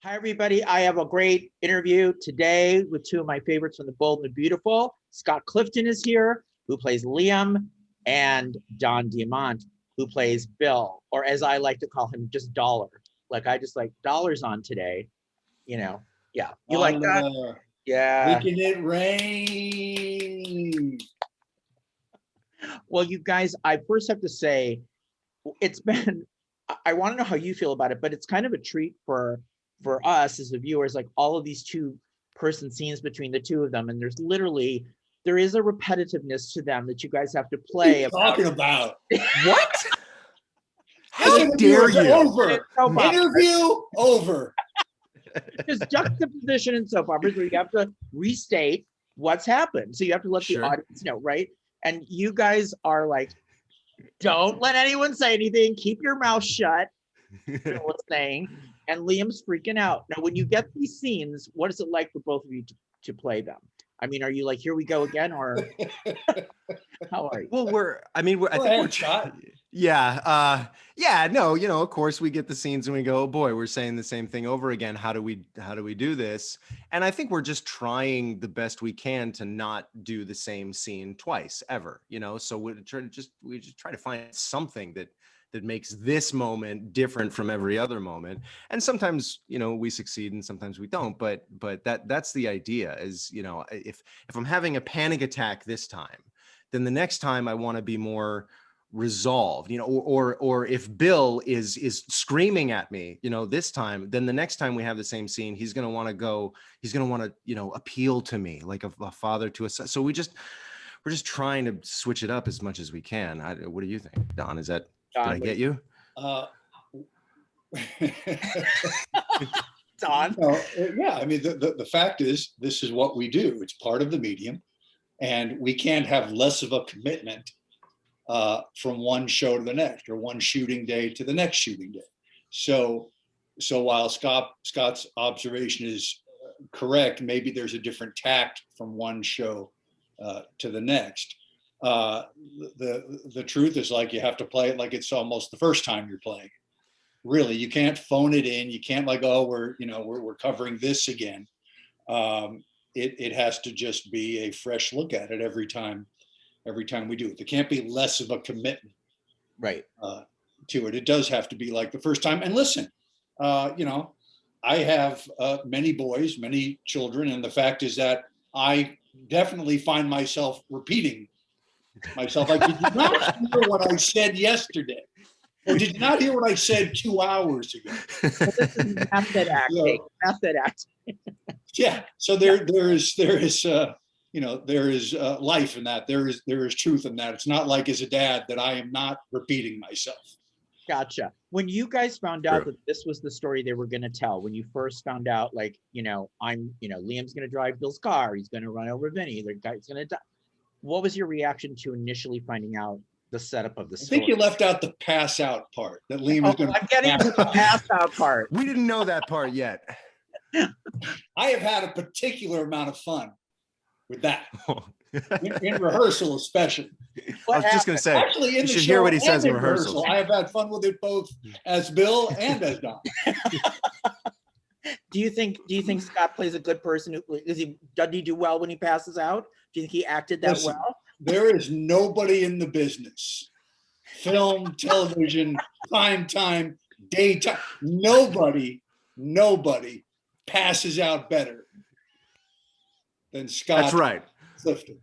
Hi, everybody. I have a great interview today with two of my favorites from The Bold and the Beautiful. Scott Clifton is here, who plays Liam, and Don Diamont, who plays Bill, or as I like to call him, just Dollar. Like, I just like Dollar's on today, you know. Yeah. You like that? Yeah. Making it rain. Well, you guys, I first have to say, it's been, I want to know how you feel about it, but it's kind of a treat for us as the viewers, like all of these two-person scenes between the two of them, and there is a repetitiveness to them that you guys have to play. What are you talking about? What? How dare you? Over. Interview over. Just juxtaposition in soap operas where you have to restate what's happened. So you have to let the audience know, right? And you guys are like, don't let anyone say anything. Keep your mouth shut. Saying, and Liam's freaking out. Now, when you get these scenes, what is it like for both of you to play them? I mean, are you like, here we go again, or how are you? Well, I think we're shot. Yeah. No, of course we get the scenes and we go, oh boy, we're saying the same thing over again. How do we do this? And I think we're just trying the best we can to not do the same scene twice ever, so we just try to find something that makes this moment different from every other moment. And sometimes, we succeed and sometimes we don't, but that's the idea is, if I'm having a panic attack this time, then the next time I want to be more resolved, or if Bill is screaming at me, this time, then the next time we have the same scene, he's going to want to appeal to me like a father to a son. So we're just trying to switch it up as much as we can. What do you think, Don? Did I get you? Don? Yeah, I mean, the fact is, this is what we do. It's part of the medium, and we can't have less of a commitment from one show to the next, or one shooting day to the next shooting day. So while Scott's observation is correct, maybe there's a different tact from one show to the next. The truth is, like, you have to play it like it's almost the first time you're playing. Really, you can't phone it in. You can't like, oh, we're covering this again. It has to just be a fresh look at it every time we do it. There can't be less of a commitment, right, to it. It does have to be like the first time. And listen, I have many boys, many children, and the fact is that I definitely find myself repeating myself. Like, did you not hear what I said yesterday? Or did you not hear what I said 2 hours ago? This is method acting. Method acting. Yeah. So there is life in that. There is truth in that. It's not like as a dad that I am not repeating myself. Gotcha. When you guys found out that this was the story they were going to tell, when you first found out, like, Liam's going to drive Bill's car, he's going to run over Vinny, the guy's going to die. What was your reaction to initially finding out the setup of the story? I think you left out the pass out part. That Liam was going to. I'm getting to the pass out part. We didn't know that part yet. I have had a particular amount of fun with that. In rehearsal, especially. I was just going to say, actually, in the show, hear what he says in rehearsal. I have had fun with it both as Bill and as Don. Do you think Scott plays a good person? Does he do well when he passes out? Do you think he acted that well? There is nobody in the business, film, television, prime time, daytime. Nobody passes out better than Scott. That's right. Clifton.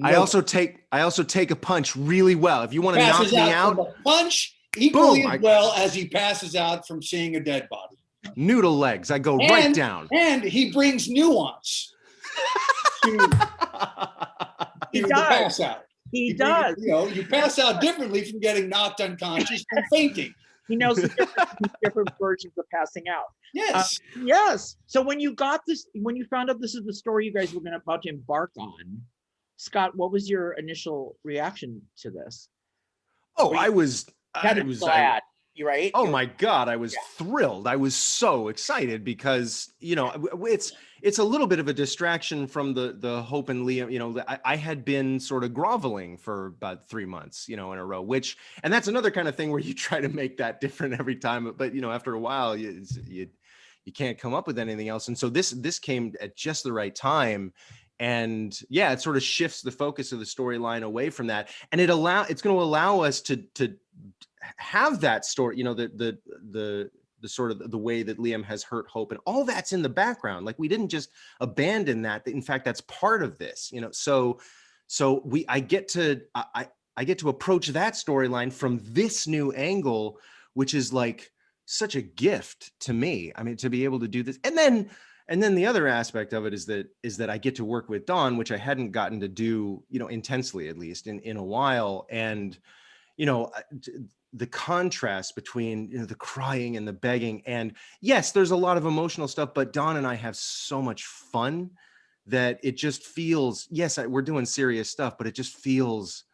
I also take a punch really well. If you want to knock me out, from a punch equally as well as he passes out from seeing a dead body. Noodle legs. I go right down. And he brings nuance to the pass out. He does. You pass out differently from getting knocked unconscious from fainting. He knows the different versions of passing out. Yes. Yes. So when you found out this is the story you guys were about to embark on, Scott, what was your initial reaction to this? Oh, I was glad. Right? Oh my God, I was thrilled. I was so excited because, it's a little bit of a distraction from the Hope and Liam. I had been sort of groveling for about 3 months, in a row, and that's another kind of thing where you try to make that different every time. But, after a while, you you can't come up with anything else. And so this came at just the right time. And yeah, it sort of shifts the focus of the storyline away from that. And it's going to allow us to have that story, you know, the sort of the way that Liam has hurt Hope, and all that's in the background. Like, we didn't just abandon that. In fact, that's part of this, you know. So I get to approach that storyline from this new angle, which is like such a gift to me. I mean, to be able to do this. And then the other aspect of it is that I get to work with Don, which I hadn't gotten to do, you know, intensely, at least in a while. And, you know, the contrast between, you know, the crying and the begging, and yes, there's a lot of emotional stuff, but Don and I have so much fun that it just feels, yes, we're doing serious stuff, but it just feels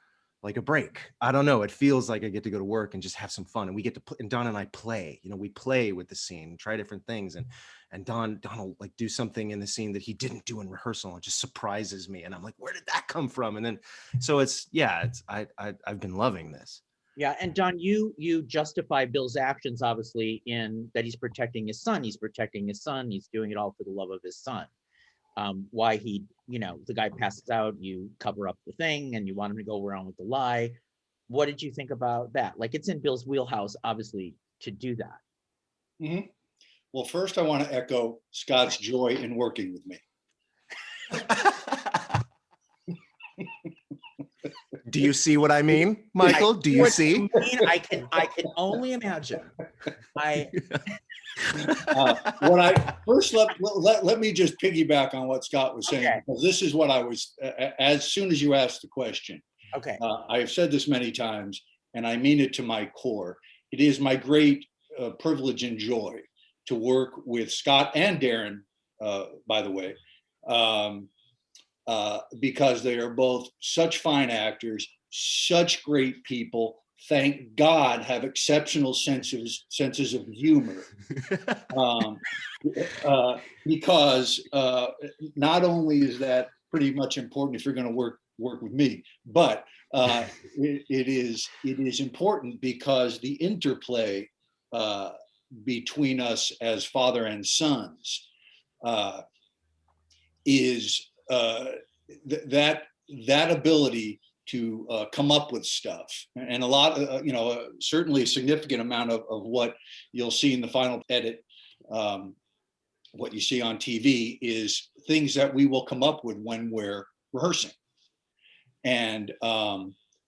like a break. I don't know. It feels like I get to go to work and just have some fun, and we get to and Don and I play, you know, we play with the scene, try different things. And Don will like do something in the scene that he didn't do in rehearsal, and just surprises me. And I'm like, where did that come from? And then, so I've been loving this. Yeah, and Don, you justify Bill's actions, obviously, in that he's protecting his son. He's protecting his son. He's doing it all for the love of his son. Why he, you know, the guy passes out, you cover up the thing, and you want him to go around with the lie. What did you think about that? Like, it's in Bill's wheelhouse, obviously, to do that. Mm-hmm. Well, first, I want to echo Scott's joy in working with me. Do you see what I mean, Michael? Do you see? I can only imagine. What I first let me just piggyback on what Scott was saying, okay, because this is what I was as soon as you asked the question. Okay. I have said this many times, and I mean it to my core. It is my great privilege and joy to work with Scott and Darren, by the way, because they are both such fine actors, such great people. Thank God, have exceptional senses of humor, because not only is that pretty much important if you're going to work with me, but it is important because the interplay between us as father and sons is that ability to come up with stuff, and a lot, certainly a significant amount of what you'll see in the final edit, what you see on TV is things that we will come up with when we're rehearsing, and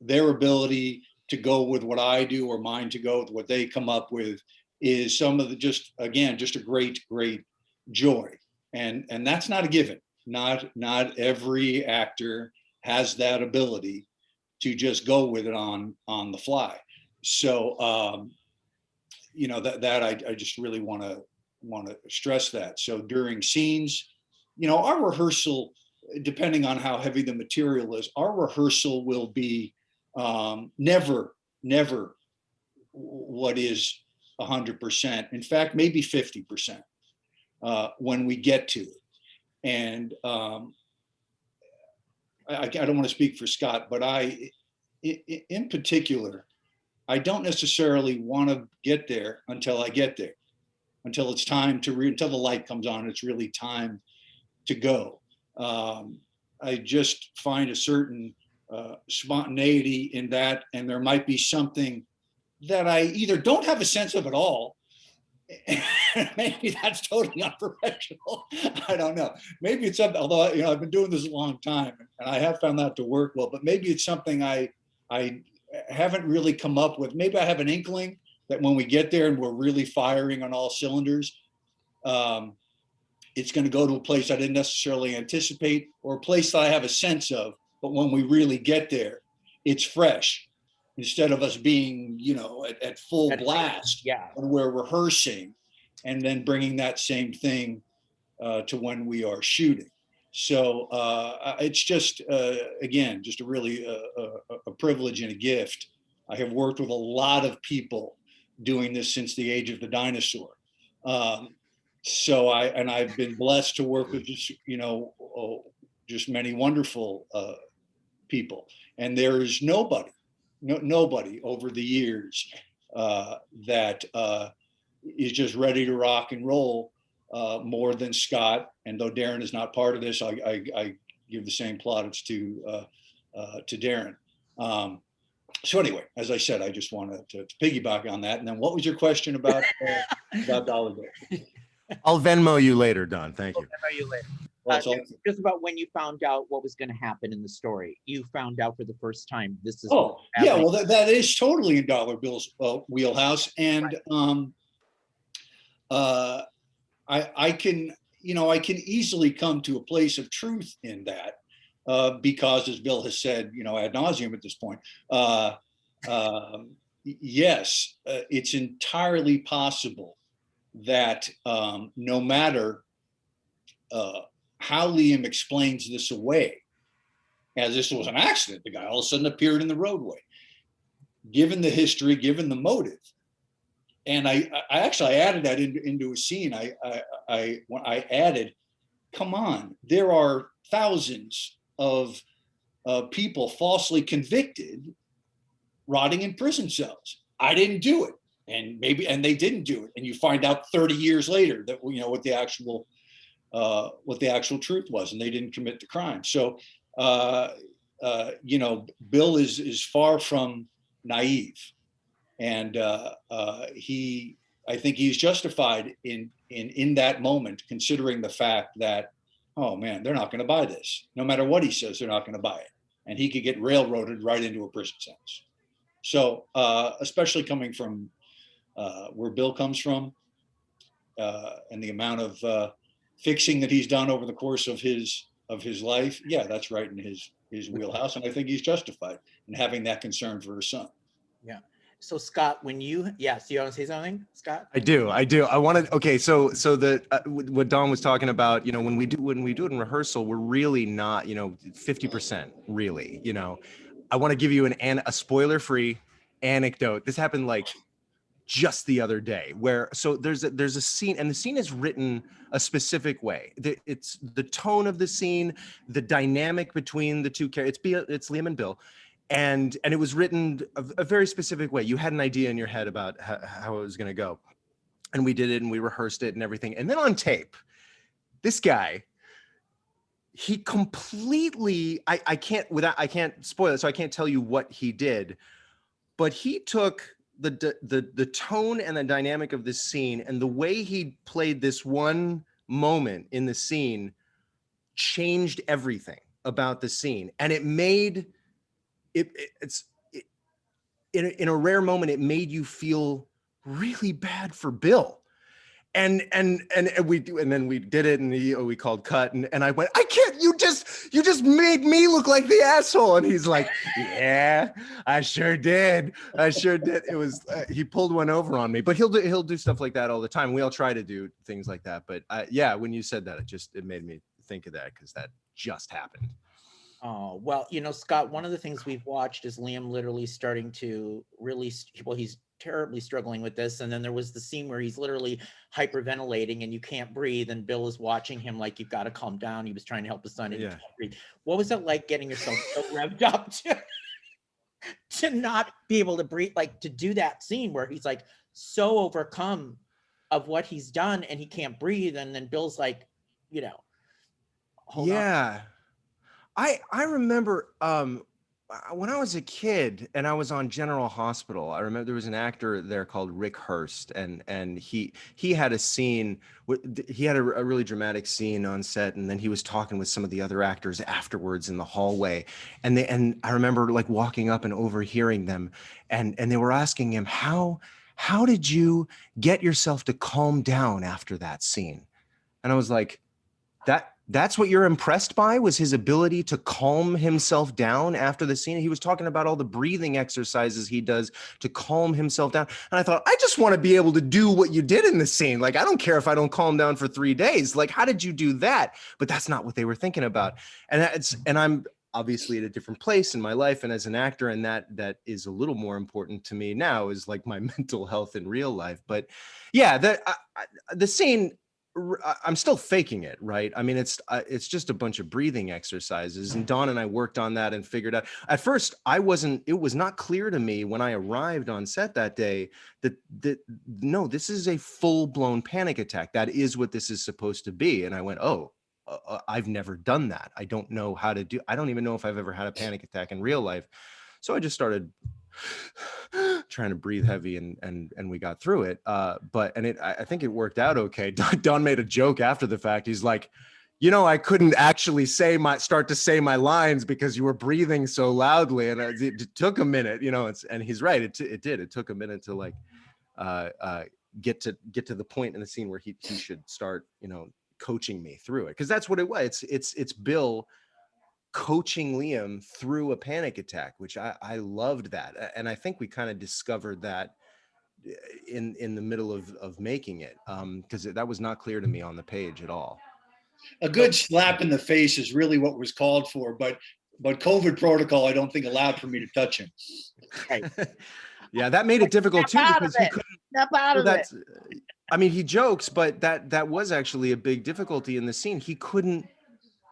their ability to go with what I do or mine to go with what they come up with is some of the just a great joy, and that's not a given. Not every actor has that ability to just go with it on the fly. So that I just really want to stress that. So during scenes, our rehearsal, depending on how heavy the material is, our rehearsal will be never what is 100%. In fact, maybe 50% when we get to it. And I don't want to speak for Scott, but in particular, I don't necessarily want to get there until I get there, until it's time to until the light comes on. It's really time to go. I just find a certain spontaneity in that, and there might be something that I either don't have a sense of at all. Maybe that's totally unprofessional. I don't know. Maybe it's something, although I've been doing this a long time and I have found that to work well, but maybe it's something I haven't really come up with. Maybe I have an inkling that when we get there and we're really firing on all cylinders, it's going to go to a place I didn't necessarily anticipate, or a place that I have a sense of, but when we really get there, it's fresh. Instead of us being, at full blast, when we're rehearsing, and then bringing that same thing to when we are shooting. So it's just, again, just a really a privilege and a gift. I have worked with a lot of people doing this since the age of the dinosaur. So I've been blessed to work with just many wonderful people, and there is nobody over the years that is just ready to rock and roll more than Scott. And though Darren is not part of this, I give the same plaudits to Darren. So anyway, as I said, I just wanted to piggyback on that. And then what was your question about Dollar Bill? I'll Venmo you later, Don. Thank you. I'll Venmo you later. Well, just about when you found out what was going to happen in the story. You found out for the first time. This is. Oh, yeah. Well, that is totally in Dollar Bill's wheelhouse. And I can easily come to a place of truth in that because, as Bill has said, ad nauseum at this point, yes, it's entirely possible that no matter how Liam explains this away, as this was an accident, the guy all of a sudden appeared in the roadway, given the history, given the motive. And I actually added that into a scene. I added, come on, there are thousands of people falsely convicted rotting in prison cells. I didn't do it. And they didn't do it. And you find out 30 years later that, what the actual truth was, and they didn't commit the crime. So, Bill is far from naive. And I think he's justified in that moment, considering the fact that, oh man, they're not going to buy this. No matter what he says, they're not going to buy it. And he could get railroaded right into a prison sentence. So, especially coming from where Bill comes from, and the amount of fixing that he's done over the course of his life, yeah, that's right in his wheelhouse. And I think he's justified in having that concern for his son. Yeah. So Scott, so you want to say something, Scott? I do. I wanted. Okay, so what Don was talking about, when we do it in rehearsal, we're really not, 50% really. I want to give you a spoiler-free anecdote. This happened like just the other day, where there's a scene, and the scene is written a specific way. It's the tone of the scene, the dynamic between the two characters. It's Liam and Bill. And it was written a very specific way. You had an idea in your head about how it was going to go. And we did it, and we rehearsed it and everything. And then on tape, this guy, he completely, I can't spoil it, so I can't tell you what he did, but he took the tone and the dynamic of this scene, and the way he played this one moment in the scene changed everything about the scene. And it made it's in a rare moment, it made you feel really bad for Bill. And we did it, and we called cut, and I went, I can't, you just made me look like the asshole. And he's like, yeah, I sure did. It was, he pulled one over on me, but he'll do stuff like that all the time. We all try to do things like that. But when you said that, it made me think of that, because that just happened. Oh, well, Scott, one of the things we've watched is Liam literally starting to really, he's terribly struggling with this. And then there was the scene where he's literally hyperventilating and you can't breathe. And Bill is watching him like, you've got to calm down. He was trying to help his son and you can't breathe. What was it like getting yourself so revved up to not be able to breathe, like to do that scene where he's like so overcome of what he's done and he can't breathe. And then Bill's like, hold on. I remember when I was a kid and I was on General Hospital, I remember there was an actor there called Rick Hurst, and he had a scene, he had a really dramatic scene on set, and then he was talking with some of the other actors afterwards in the hallway, and I remember like walking up and overhearing them, and they were asking him, how did you get yourself to calm down after that scene? And I was like, that's what you're impressed by, was his ability to calm himself down after the scene. He was talking about all the breathing exercises he does to calm himself down. And I thought, I just want to be able to do what you did in the scene. Like, I don't care if I don't calm down for 3 days. Like, how did you do that? But that's not what they were thinking about. And I'm obviously at a different place in my life and as an actor, and that is a little more important to me now, is like my mental health in real life. But yeah, the scene, I'm still faking it, right? I mean, it's just a bunch of breathing exercises, and Dawn and I worked on that and figured out. At first, it was not clear to me when I arrived on set that day that no, this is a full-blown panic attack. That is what this is supposed to be. And I went, oh, I've never done that. I don't know how to do. I don't even know if I've ever had a panic attack in real life. So I just started trying to breathe heavy, and we got through it. I think it worked out okay. Don made a joke after the fact. He's like, I couldn't actually start to say my lines because you were breathing so loudly, and it took a minute, and he's right. It did. It took a minute to like get to the point in the scene where he should start, coaching me through it, because that's what it was. It's Bill coaching Liam through a panic attack, which I loved that. And I think we kind of discovered that in the middle of making it, because that was not clear to me on the page at all. A good slap in the face is really what was called for, but COVID protocol, I don't think allowed for me to touch him. Right. Yeah, that made it difficult too, because he couldn't step out of it. I mean, he jokes, but that was actually a big difficulty in the scene. He couldn't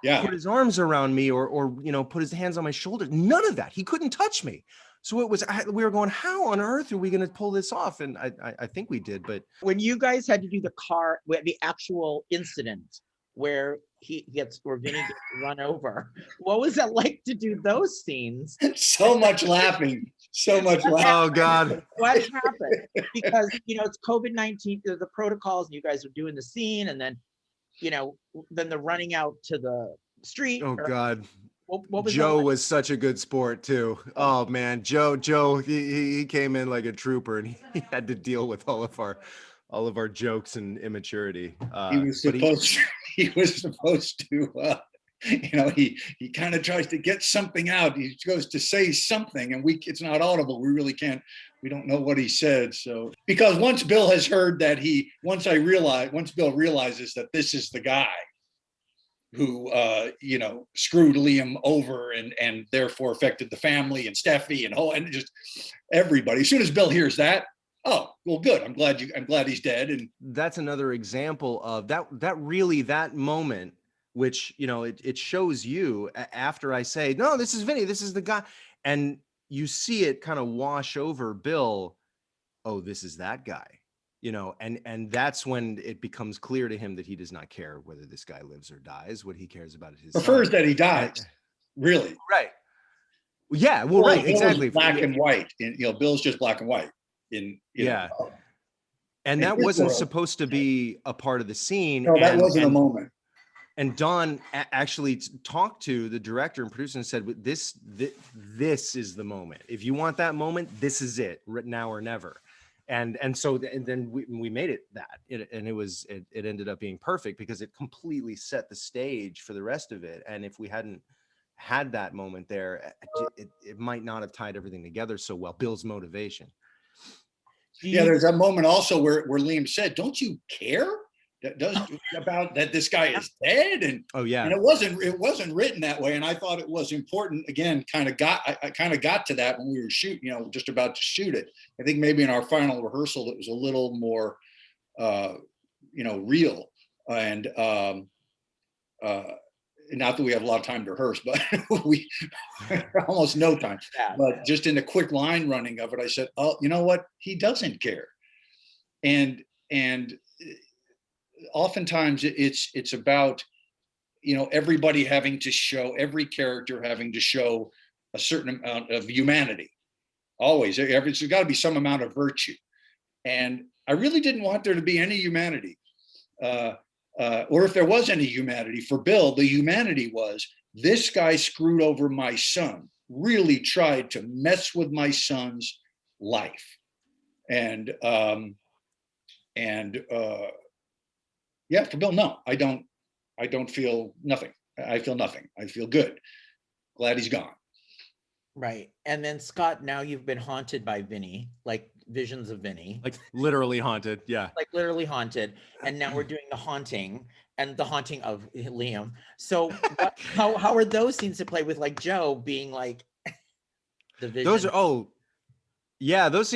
put his arms around me or put his hands on my shoulder. None of that. He couldn't touch me. So we were going, how on earth are we going to pull this off? And I think we did. But when you guys had to do the actual incident where Vinny gets run over, what was it like to do those scenes? So much laughing. Oh God. What happened? Because, it's COVID-19, the protocols, and you guys are doing the scene, and then, then the running out to the street. Oh God. What was Joe was such a good sport too. Oh man, Joe, he came in like a trooper, and he had to deal with all of our jokes and immaturity. He was supposed to he kind of tries to get something out. He goes to say something, and it's not audible. We don't know what he said. So, because once Bill has heard that once Bill realizes that this is the guy who screwed Liam over and therefore affected the family and Steffi and just everybody. As soon as Bill hears that, oh, well, good. I'm glad he's dead. And that's another example of that moment, which, it shows you after I say, no, this is Vinny, this is the guy. And you see it kind of wash over Bill. Oh, this is that guy, and that's when it becomes clear to him that he does not care whether this guy lives or dies. What he cares about is his prefers that he dies. Really? Right. Yeah. Well, right. Exactly. Black and white. Bill's just black and white. And that wasn't supposed to be a part of the scene. No, that wasn't a moment. And Don actually talked to the director and producer and said, this is the moment. If you want that moment, this is it, now or never. And then we made it that. It ended up being perfect because it completely set the stage for the rest of it. And if we hadn't had that moment there, it might not have tied everything together so well. Bill's motivation. Yeah, there's a moment also where Liam said, "Don't you care about that this guy is dead?" And and it wasn't written that way. And I thought it was important. Again, I kind of got to that when we were shooting, just about to shoot it. I think maybe in our final rehearsal it was a little more, real and not that we have a lot of time to rehearse, but we almost no time. But just in the quick line running of it, I said, "Oh, you know what? He doesn't care." And oftentimes it's about, everybody having to show, every character having to show a certain amount of humanity. Always, there's got to be some amount of virtue. And I really didn't want there to be any humanity. Or if there was any humanity for Bill, the humanity was, this guy screwed over my son, really tried to mess with my son's life. And for Bill, no, I don't feel nothing. I feel nothing. I feel good. Glad he's gone. Right. And then Scott, now you've been haunted by Vinny, like visions of Vinny. Like literally haunted. Yeah. Like literally haunted. And now we're doing the haunting of Liam. So how are those scenes to play with, like Joe being like the vision? Yeah, those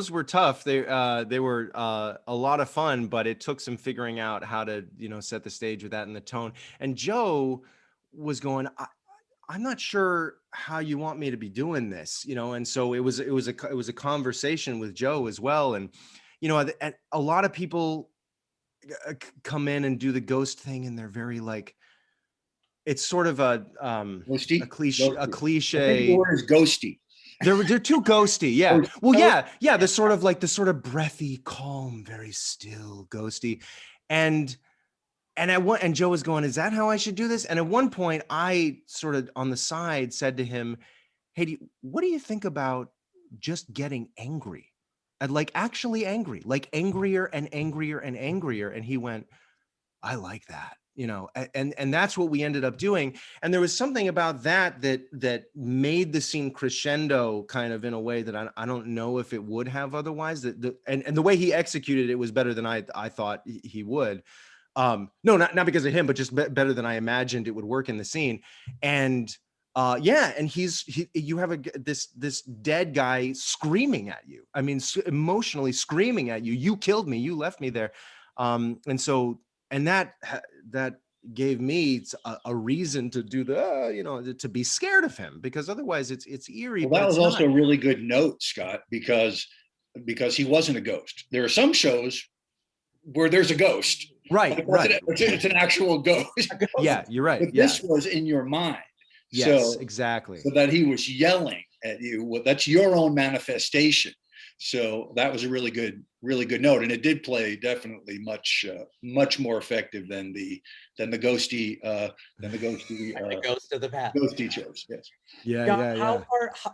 were tough. They were a lot of fun, but it took some figuring out how to, set the stage with that and the tone. And Joe was going, I'm not sure how you want me to be doing this, and so it was a conversation with Joe as well. And a lot of people come in and do the ghost thing, and they're very like, it's sort of Ghosty? a cliche, I think the word is ghosty. They're too ghosty. Yeah. Ghosty. Well, yeah. The sort of breathy, calm, very still, ghosty. And and Joe was going, is that how I should do this? And at one point I sort of on the side said to him, hey, what do you think about just getting angry? And like actually angry, like angrier and angrier and angrier. And he went, I like that, and that's what we ended up doing. And there was something about that made the scene crescendo kind of in a way that I don't know if it would have otherwise. And the way he executed it was better than I thought he would. No, not because of him, but just better than I imagined it would work in the scene. And yeah, and you have this dead guy screaming at you. I mean, emotionally screaming at you. You killed me. You left me there. And so. And that gave me a reason to do to be scared of him, because otherwise it's eerie. Well, that was also a really good note, Scott, because he wasn't a ghost. There are some shows where there's a ghost. Right. It's an actual ghost. Yeah, you're right. But this was in your mind. Yes, exactly. So that he was yelling at you. Well, that's your own manifestation. So that was a really good note, and it did play definitely much more effective than the ghosty the ghost of the past. Ghosty shows. Yes. Yeah.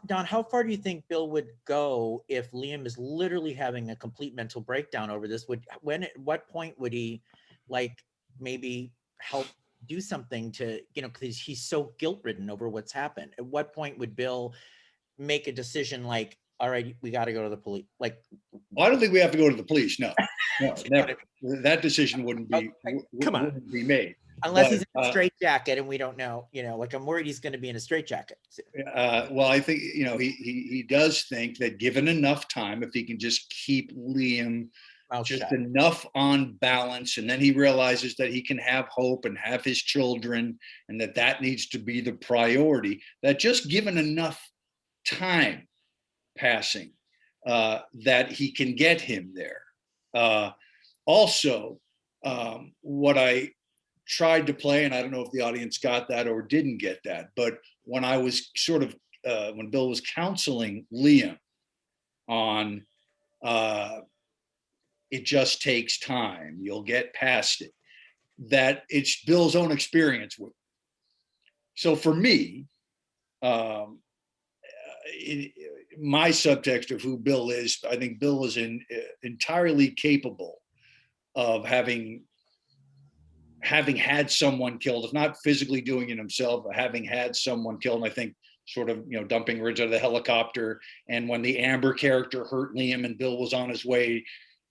Don, how far do you think Bill would go if Liam is literally having a complete mental breakdown over this? At what point would he like maybe help do something to, because he's so guilt-ridden over what's happened? At what point would Bill make a decision like, all right, we got to go to the police? Like, well, I don't think we have to go to the police. No, never. That decision wouldn't be wouldn't be made unless he's in a straitjacket and we don't know. Like, I'm worried he's going to be in a straitjacket. Well, I think he does think that given enough time, if he can just keep Liam just enough on balance, and then he realizes that he can have hope and have his children, and that needs to be the priority. That just given enough time passing, that he can get him there. Also, what I tried to play, and I don't know if the audience got that or didn't get that, but when I was when Bill was counseling Liam on it just takes time, you'll get past it, that it's Bill's own experience with it. So for me, my subtext of who Bill is, I think Bill is entirely capable of having had someone killed, if not physically doing it himself, but having had someone killed. And I think sort of, dumping words out of the helicopter. And when the Amber character hurt Liam and Bill was on his way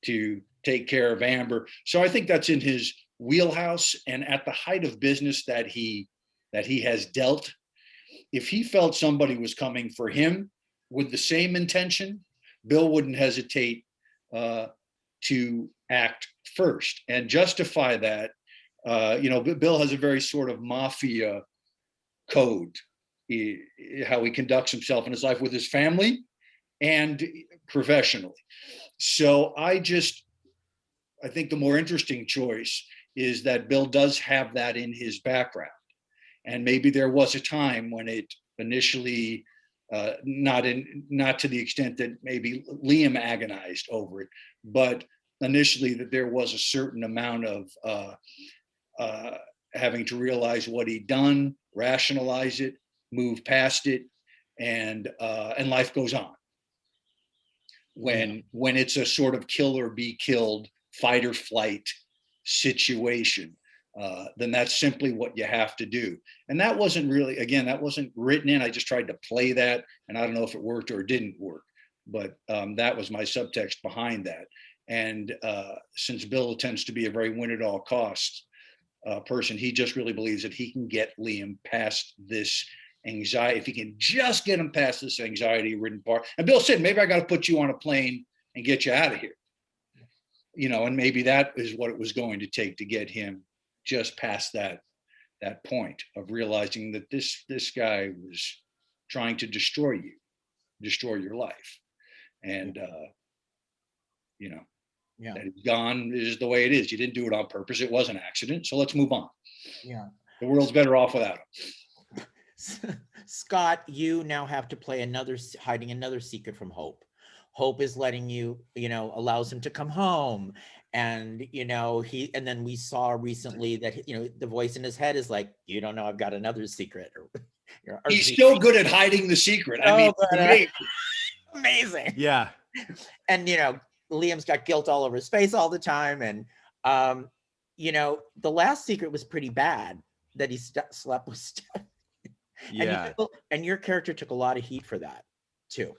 to take care of Amber. So I think that's in his wheelhouse. And at the height of business that he has dealt, if he felt somebody was coming for him with the same intention, Bill wouldn't hesitate to act first and justify that. Bill has a very sort of mafia code, how he conducts himself in his life with his family and professionally. So I think the more interesting choice is that Bill does have that in his background. And maybe there was a time when it initially, not to the extent that maybe Liam agonized over it, but initially that there was a certain amount of having to realize what he'd done, rationalize it, move past it, and life goes on. When it's a sort of kill or be killed, fight or flight situation, then that's simply what you have to do. And that wasn't really, again, that wasn't written in. I just tried to play that, and I don't know if it worked or it didn't work, but that was my subtext behind that. And since Bill tends to be a very win at all costs person, he just really believes that he can get Liam past this anxiety, if he can just get him past this anxiety-ridden part. And Bill said, maybe I got to put you on a plane and get you out of here. You know, and maybe that is what it was going to take to get him just past that point of realizing that this guy was trying to destroy your life. And you know, Yeah. that he's gone is the way it is. You didn't do it on purpose. It was an accident. So let's move on. Yeah. The world's better off without him. Scott, you now have to play hiding another secret from Hope. Hope is letting you, allows him to come home. And, and then we saw recently that, the voice in his head is like, you don't know, I've got another secret. Or he's still good at hiding the secret. I mean, amazing. Yeah. And, Liam's got guilt all over his face all the time. And, the last secret was pretty bad, that he slept with Steph. Yeah. And your character took a lot of heat for that too.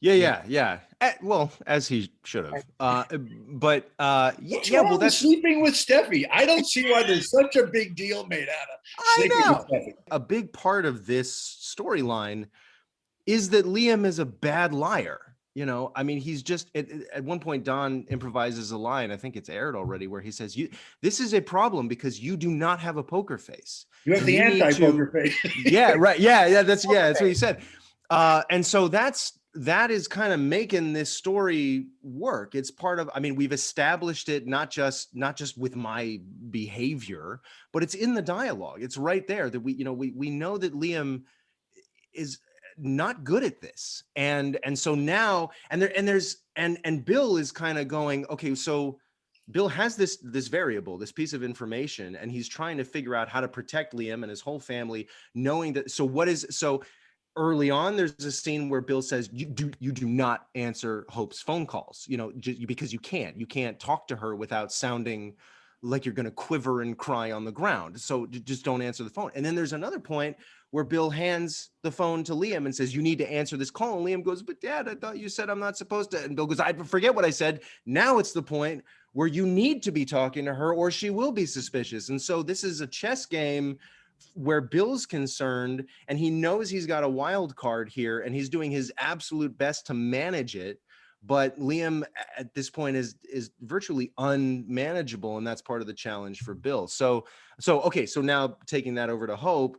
Yeah. Well, as he should have. Well, that's sleeping with Steffi. I don't see why there's such a big deal made out of sleeping with Steffi. A big part of this storyline is that Liam is a bad liar. I mean, he's just at one point, Don improvises a line. I think it's aired already, where he says, this is a problem because you do not have a poker face. You have the anti-poker face. Yeah, right. Yeah. That's what he said. And so that is kind of making this story work. It's part of, I mean, we've established it, not just with my behavior, but it's in the dialogue. It's right there that we know that Liam is not good at this. And so now, and Bill is kind of going, okay, so Bill has this variable, this piece of information, and he's trying to figure out how to protect Liam and his whole family, knowing that. So early on, there's a scene where Bill says, you do not answer Hope's phone calls, just because you can't talk to her without sounding like you're going to quiver and cry on the ground. So just don't answer the phone. And then there's another point where Bill hands the phone to Liam and says, you need to answer this call. And Liam goes, but Dad, I thought you said I'm not supposed to. And Bill goes, I forget what I said. Now it's the point where you need to be talking to her or she will be suspicious. And so this is a chess game where Bill's concerned, and he knows he's got a wild card here, and he's doing his absolute best to manage it. But Liam at this point is virtually unmanageable, and that's part of the challenge for Bill. So now taking that over to Hope,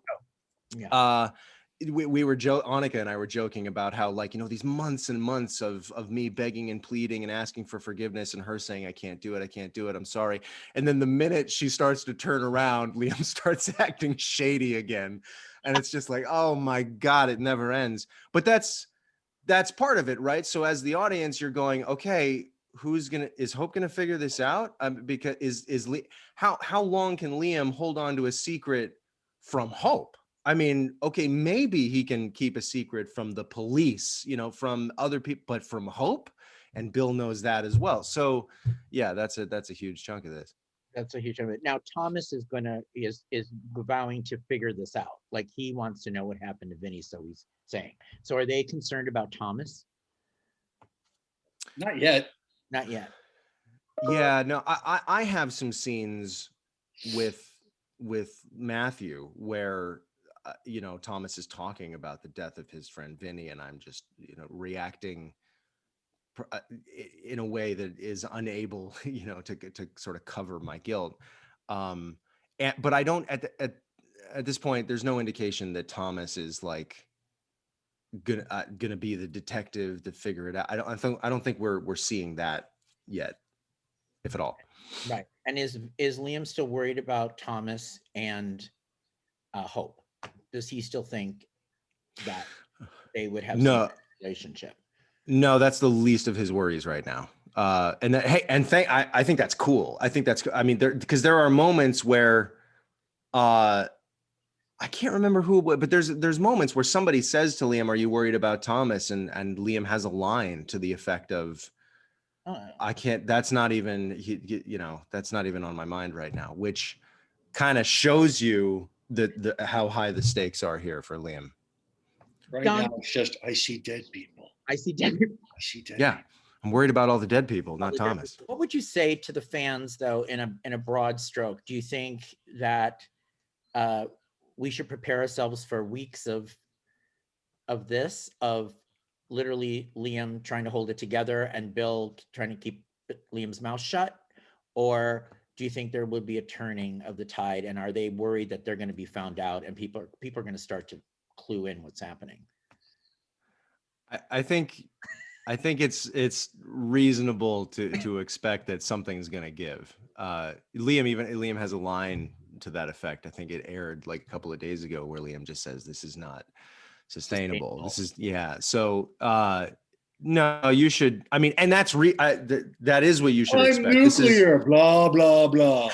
we were Annika and I were joking about how, like, these months and months of me begging and pleading and asking for forgiveness, and her saying, I can't do it, I'm sorry. And then the minute she starts to turn around, Liam starts acting shady again. And it's just like, oh my God, it never ends. But that's part of it, right? So as the audience, you're going, okay, is Hope gonna figure this out? Because how long can Liam hold on to a secret from Hope? I mean, okay, maybe he can keep a secret from the police, from other people, but from Hope, and Bill knows that as well. So yeah, that's a huge chunk of this. That's a huge chunk of it. Now Thomas is vowing to figure this out. Like, he wants to know what happened to Vinny, so he's saying. So are they concerned about Thomas? Not yet. Yeah, no, I have some scenes with Matthew where Thomas is talking about the death of his friend Vinny, and I'm just reacting in a way that is unable to sort of cover my guilt. But I don't at this point, there's no indication that Thomas is like gonna be the detective to figure it out. I don't think we're seeing that yet, if at all. Right. And is Liam still worried about Thomas and Hope? Does he still think that they would have some relationship? No, that's the least of his worries right now. I think that's cool. Because there are moments where I can't remember who, but there's moments where somebody says to Liam, "Are you worried about Thomas?" And Liam has a line to the effect of, "I can't. That's not even that's not even on my mind right now," which kind of shows you the how high the stakes are here for Liam. Right now, it's just, I see dead people. Yeah, I'm worried about all the dead people, not Thomas. What would you say to the fans, though, in a broad stroke? Do you think that we should prepare ourselves for weeks of this, of literally Liam trying to hold it together and Bill trying to keep Liam's mouth shut? Or do you think there will be a turning of the tide, and are they worried that they're going to be found out and people are going to start to clue in what's happening? I think it's reasonable to expect that something's going to give. Liam has a line to that effect. I think it aired like a couple of days ago where Liam just says, "This is not sustainable. This is," yeah. So no, you should. I mean, and that's that is what you should expect. Nuclear, this is blah blah blah.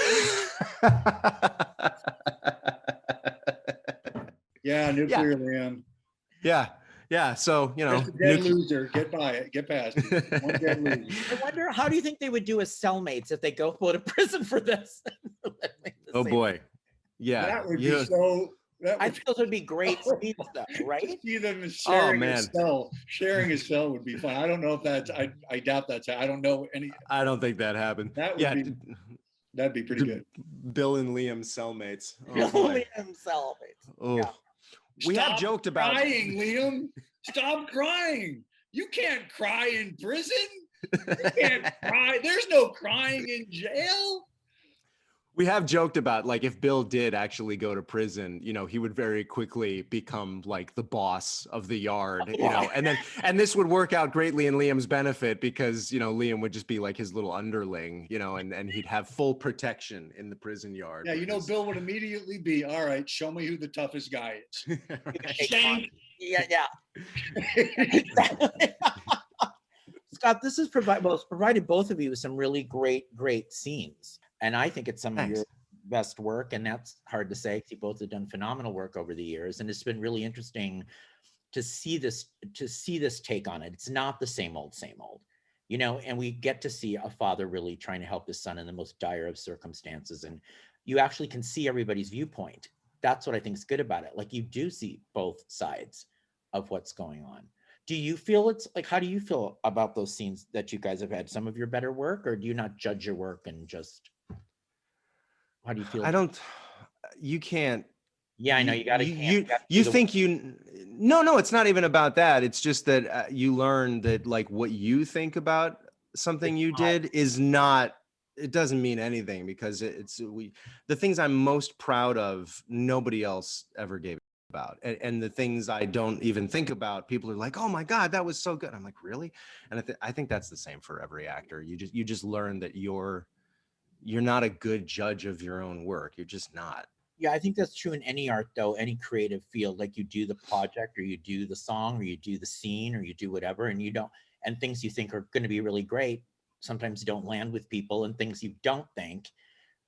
Yeah, nuclear, yeah. Liam. Yeah. Yeah, so, you know, dead loser, get by it, get past it. One dead loser. I wonder, how do you think they would do as cellmates if they go to prison for this? Oh boy, yeah, that would be so. I think those would be great scenes, though, right? See them sharing a cell. Sharing a cell would be fun. I don't know if that's. I doubt that's. I don't know any. I don't think that happened. That would be. That'd be pretty good. Bill and Liam cellmates. Oh, Bill and Liam cellmates. Oh. Yeah. We have joked about crying, Liam. Stop crying. You can't cry in prison. You can't cry. There's no crying in jail. We have joked about, like, if Bill did actually go to prison, you know, he would very quickly become like the boss of the yard, you know, and this would work out greatly in Liam's benefit because, you know, Liam would just be like his little underling, you know, and he'd have full protection in the prison yard. Yeah, you know, Bill would immediately be, all right, show me who the toughest guy is. Yeah. Scott, this has provided both of you with some really great scenes. And I think it's some of your best work, and that's hard to say because you both have done phenomenal work over the years. And it's been really interesting to see this take on it. It's not the same old, you know, and we get to see a father really trying to help his son in the most dire of circumstances. And you actually can see everybody's viewpoint. That's what I think is good about it. Like, you do see both sides of what's going on. Do you feel it's like, how do you feel about those scenes that you guys have had? Some of your better work, or do you not judge your work and just, how do you feel? You can't. Yeah, I know you got to. No, it's not even about that. It's just that you learn that, like, what you think about something you did is not, it doesn't mean anything, because the things I'm most proud of, nobody else ever gave about, and the things I don't even think about, people are like, oh my God, that was so good. I'm like, really? And I think that's the same for every actor. You just learn that you're not a good judge of your own work. You're just not. Yeah, I think that's true in any art, though, any creative field. Like, you do the project, or you do the song, or you do the scene, or you do whatever, and and things you think are going to be really great sometimes don't land with people, and things you don't think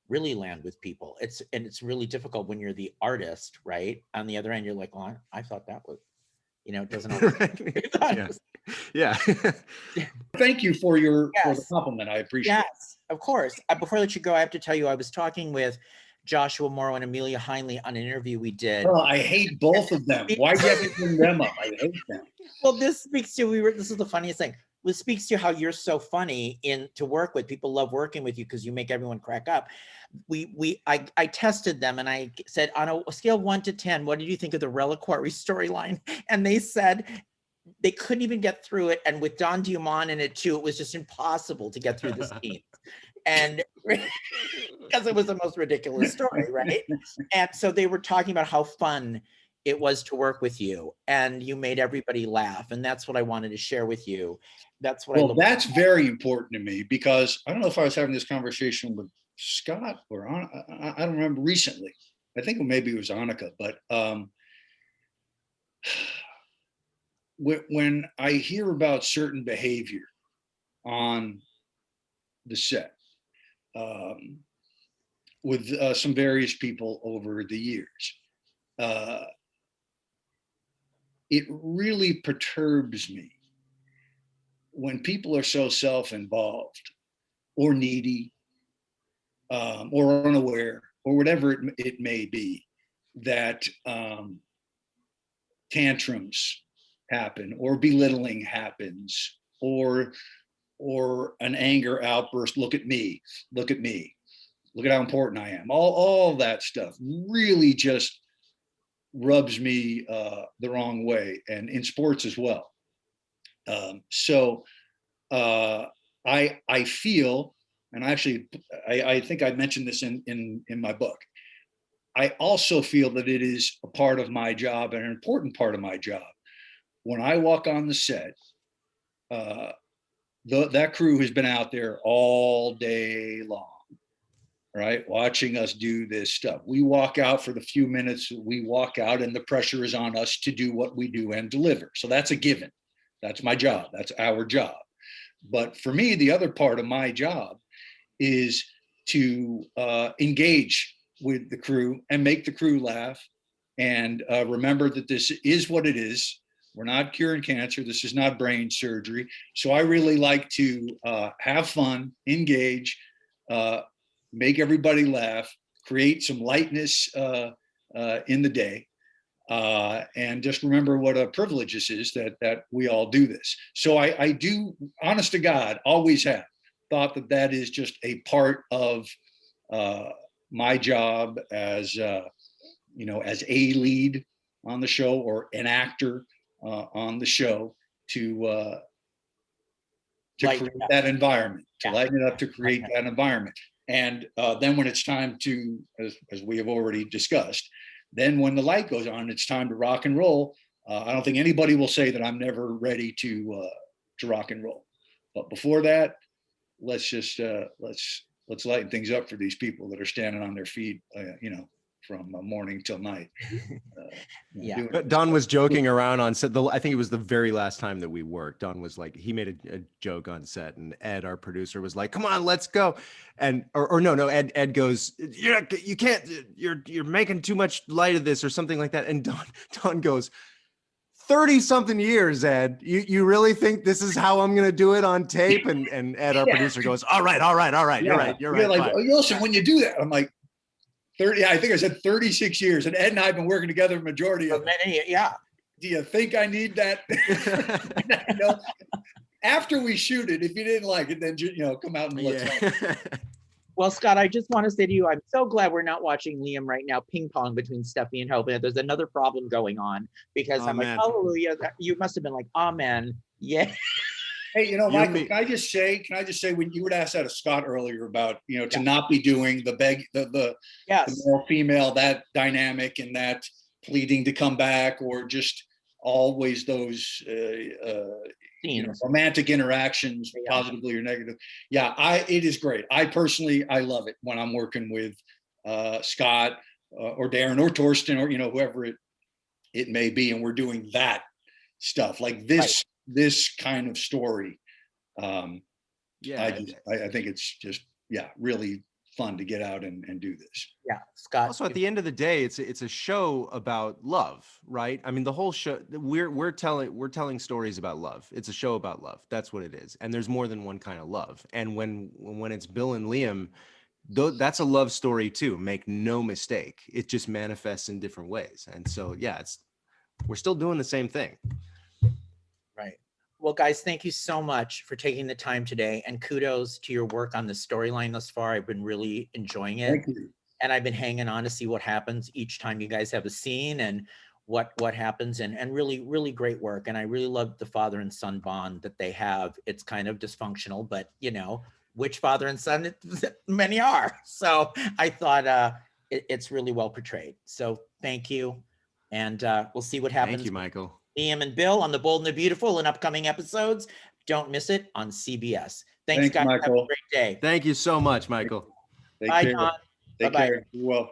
really land with people. It's really difficult when you're the artist, right? On the other end, you're like, well, I thought that was, you know, it doesn't always. Yeah. Thank you for the compliment. I appreciate it. Yes, of course. Before I let you go, I have to tell you, I was talking with Joshua Morrow and Amelia Heinley on an interview we did. Oh, I hate both of them. Why do you have to bring them up? I hate them. Well, this speaks to, this is the funniest thing. This speaks to how you're so funny to work with. People love working with you because you make everyone crack up. I tested them and I said, on a scale of 1 to 10, what did you think of the reliquary storyline? And they said they couldn't even get through it. And with Don Diamont in it too, it was just impossible to get through the scene. And because it was the most ridiculous story, right? And so they were talking about how fun it was to work with you, and you made everybody laugh. And that's what I wanted to share with you. That's what that's very important to me, because I don't know if I was having this conversation with Scott or I don't remember recently. I think maybe it was Annika, but when I hear about certain behavior on the set with some various people over the years, it really perturbs me when people are so self-involved or needy or unaware or whatever it may be, that tantrums happen or belittling happens or an anger outburst. Look at me, look at how important I am. All that stuff really just rubs me the wrong way, and in sports as well. So I feel, and actually I think I mentioned this in my book. I also feel that it is a part of my job, and an important part of my job. When I walk on the set, that crew has been out there all day long, right? Watching us do this stuff. We walk out for the few minutes we walk out, and the pressure is on us to do what we do and deliver. So that's a given. That's my job. That's our job. But for me, the other part of my job is to engage with the crew and make the crew laugh, and remember that this is what it is. We're not curing cancer. This is not brain surgery. So I really like to have fun, engage, make everybody laugh, create some lightness in the day. And just remember what a privilege this is that we all do this. So I do, honest to God, always have thought that is just a part of my job as as a lead on the show, or an actor on the show, to create that environment, to lighten it up, to create that environment. And then when it's time to, as we have already discussed, then when the light goes on, it's time to rock and roll. I don't think anybody will say that I'm never ready to rock and roll. But before that, let's just let's lighten things up for these people that are standing on their feet, from morning till night. Yeah. Don was joking around on set. I think it was the very last time that we worked. Don was like, he made a joke on set, and Ed, our producer, was like, "Come on, let's go." And no, Ed goes, "You can't. You're making too much light of this," or something like that. And Don goes, 30-something years, Ed. You really think this is how I'm gonna do it on tape? And Ed, our producer, goes, "All right. Yeah. You're right. Like, oh, listen, when you do that," I'm like, 30, I think I said 36 years. And Ed and I have been working together the majority of many, yeah. Do you think I need that? After we shoot it, if you didn't like it, then come out and let's Well, Scott, I just want to say to you, I'm so glad we're not watching Liam right now ping pong between Steffi and Hope. And there's another problem going on, because I'm like, hallelujah. You must have been like, amen. Yeah. Hey, Michael, can I just say, when you would ask that of Scott earlier about, to not be doing the male female, that dynamic, and that pleading to come back, or just always those romantic interactions, positively or negative. Yeah, it is great. I personally love it when I'm working with Scott or Darren or Torsten, or whoever it may be, and we're doing that stuff like this. This kind of story. I think it's just really fun to get out and do this. Yeah, Scott. Also, at the end of the day, it's a show about love, right? I mean, the whole show, we're telling stories about love. It's a show about love. That's what it is. And there's more than one kind of love. And when it's Bill and Liam, that's a love story too. Make no mistake. It just manifests in different ways. And so, we're still doing the same thing. Right. Well, guys, thank you so much for taking the time today, and kudos to your work on the storyline thus far. I've been really enjoying it. Thank you. And I've been hanging on to see what happens each time you guys have a scene, and what happens, and really, really great work. And I really love the father and son bond that they have. It's kind of dysfunctional, but which father and son many are. So I thought it's really well portrayed. So thank you. And we'll see what happens. Thank you, Michael. Liam and Bill on The Bold and the Beautiful in upcoming episodes. Don't miss it on CBS. Thanks, guys. Michael. Have a great day. Thank you so much, Michael. Bye, Don. Take care. Well.